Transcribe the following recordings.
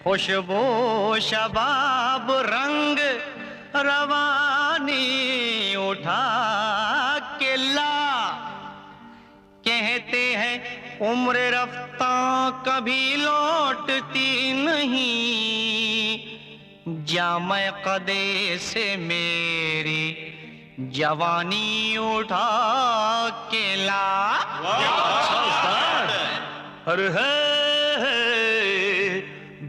खुशबू शबाब रंग रवानी उठा के ला। कहते हैं उम्र रफ्ता कभी लौटती नहीं, जामे कदे से मेरी जवानी उठा के ला। अरे है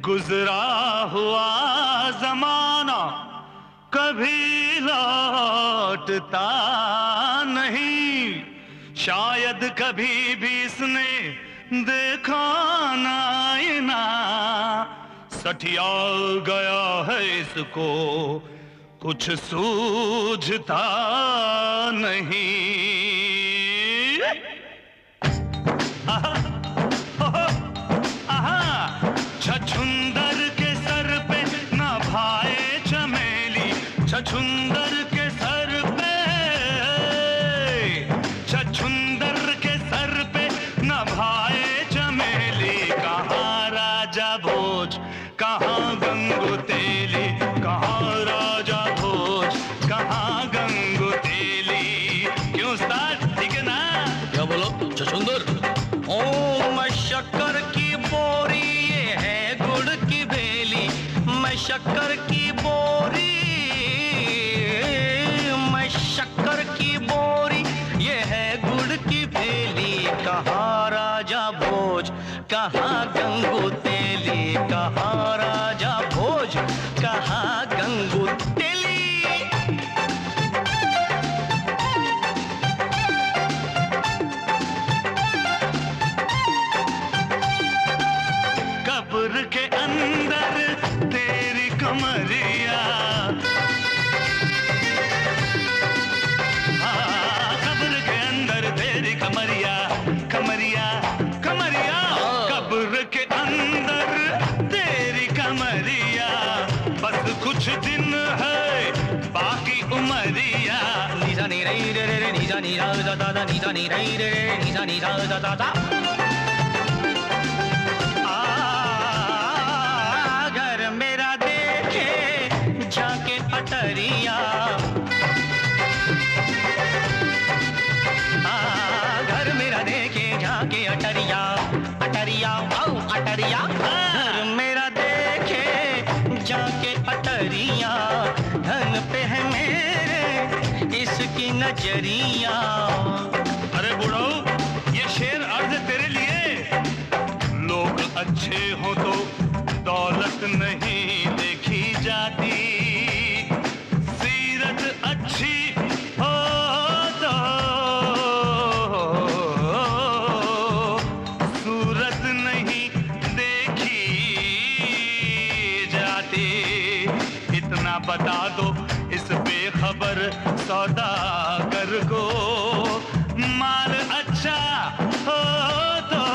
गुजरा हुआ जमाना कभी लौटता नहीं, शायद कभी भी इसने देखा ना, सठिया गया है इसको कुछ सूझता नहीं। छछुंदर के सर पे न भाए चमेली, छछुंदर के सर पे, छछुंदर के सर पे न भाए चमेली। कहाँ राजा भोज कहाँ गंगू तेली, कहाँ राजा भोज कहाँ गंगू तेली। क्यों उस्ताद, ठीक है ना? क्या बोलो छछुंदर? ओ मैं शक्कर की बोरी, ये है गुड़ की बेली। मैं शक्कर की बोरी, मैं शक्कर की बोरी, ये है गुड़ की बेली। कहाँ राजा भोज कहाँ गंगू तेली, कहाँ राजा भोज कहाँ गंगू तेली। कब्र के अंदर तेरी कमरिया, कब्र के अंदर तेरी कमरिया, कमरिया कमरिया। कब्र के अंदर तेरी कमरिया, बस कुछ दिन है बाकी उमरिया। निजा नी रे रे रे, निजा नी रा दा दा, निजा नी रे रे रे, निजा नी रा दा दा। घर मेरा देखे जाके अटरिया, घर मेरा देखे जाके अटरिया, अटरिया आओ अटरिया। घर मेरा देखे जाके अटरिया, धन पे है मेरे इसकी नजरिया। अरे बुढ़ो, ये शेर अर्ज तेरे लिए। लोग अच्छे हो तो दौलत नहीं देखी जाती, सीरत अच्छी हो तो सूरत नहीं देखी जाती। इतना बता दो इस बेखबर सौदागर को, माल अच्छा हो तो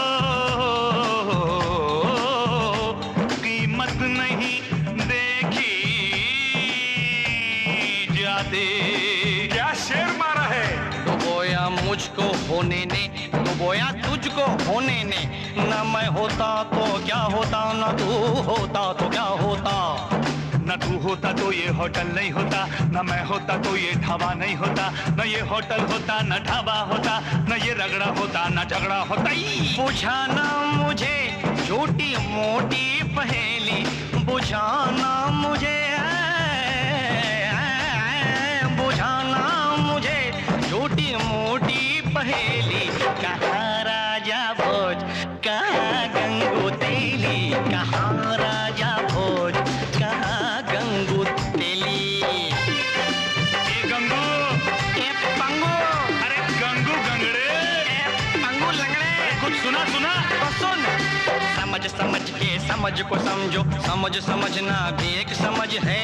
कीमत नहीं देखी जाती। क्या शेर मारा है? डुबोया मुझको होने ने, डुबोया तुझको होने ने। न मैं होता तो क्या होता, न तू होता तो क्या होता। न तू होता तो ये होटल नहीं होता, न मैं होता तो ये ढाबा नहीं होता। न ये होटल होता न ढाबा होता, न ये रगड़ा होता न झगड़ा होता। बुझाना मुझे छोटी मोटी पहेली, बुझाना मुझे, बुझाना मुझे छोटी मोटी पहेली। कहाँ राजा भोज कहाँ गंगू तेली, कहाँ राजा भोज कहाँ गंगू तेली। ये गंगू, ए पंगू, अरे गंगू गंगड़े, ए पंगू लंगड़े। कुछ सुना सुना तो सुन। समझ समझ के समझ को समझो, समझ समझना भी एक समझ है।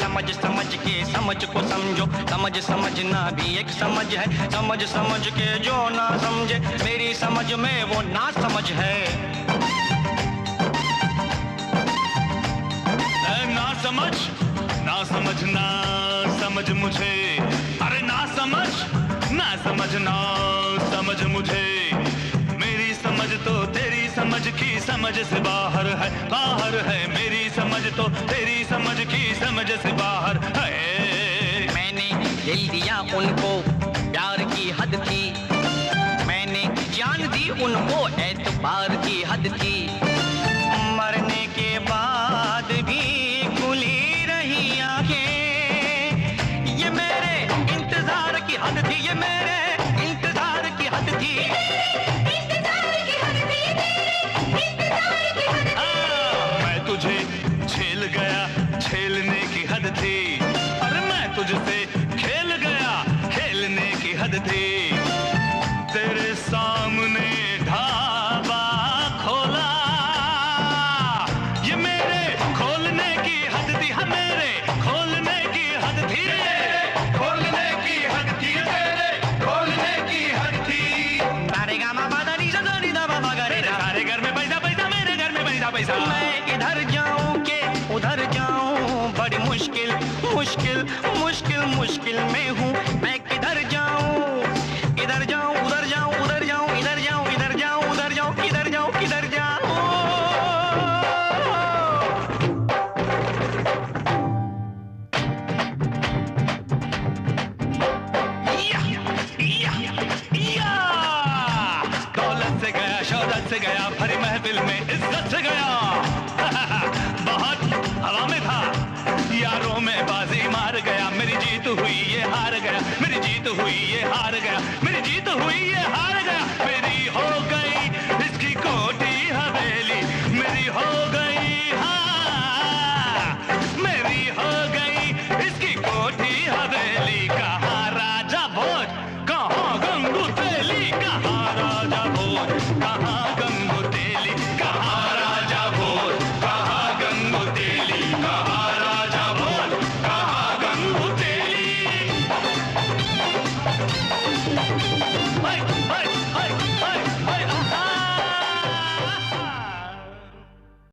समझ समझ के समझ को समझो, समझ समझना भी एक समझ है। समझ समझ के जो ना समझे, मेरी समझ में वो ना समझ है। ना समझ, ना समझना समझ मुझे। अरे ना समझ, ना समझना समझ मुझे। मेरी समझ समझ से बाहर है, बाहर है मेरी समझ तो तेरी समझ की समझ से बाहर है। मैंने दिल दिया उनको, प्यार की हद थी, मैंने जान दी उनको, एतबार की हद थी। मरने के बाद भी खुली रही आंखें, ये मेरे इंतजार की हद थी, ये मेरे इंतजार की हद थी। मैं तुझे झेल गया, झेलने की हद थी। अरे मैं तुझसे खेल गया, खेलने की हद थी। तेरे सामने ढाबा खोला, ये मेरे खोलने की हद थी, हाँ मेरे खोलने की हद थी, खोलने की हद थी, तेरे खोलने की हद थी। सारे गामा पादा नी सा दा नी दा बा गा रे सा। सारे घर में पैसा पैसा, मेरे घर में पैसा पैसा। मैं इधर जाऊं के उधर जाऊं, बड़ी मुश्किल मुश्किल मुश्किल मुश्किल में हूँ। मैं किधर जाऊं, इधर जाऊं उधर जाऊं, उधर जाऊं इधर जाऊं, इधर जाऊं उधर जाऊं, किधर जाऊं किधर जाऊं। दौलत से गया, शौहरत से गया, भरी महफिल में इज्जत से गया। बहुत हवा में था, यारों में बाजी मार गया। मेरी जीत हुई ये हार गया, मेरी जीत हुई ये हार गया, मेरी जीत हुई ये हार गया। मेरी हो गई इसकी कोठी हवेली, मेरी हो गई, हाँ मेरी हो गई इसकी कोठी हवेली। कहाँ राजा भोज, कहाँ गंगू तेली, कहाँ राजा भोज, कहाँ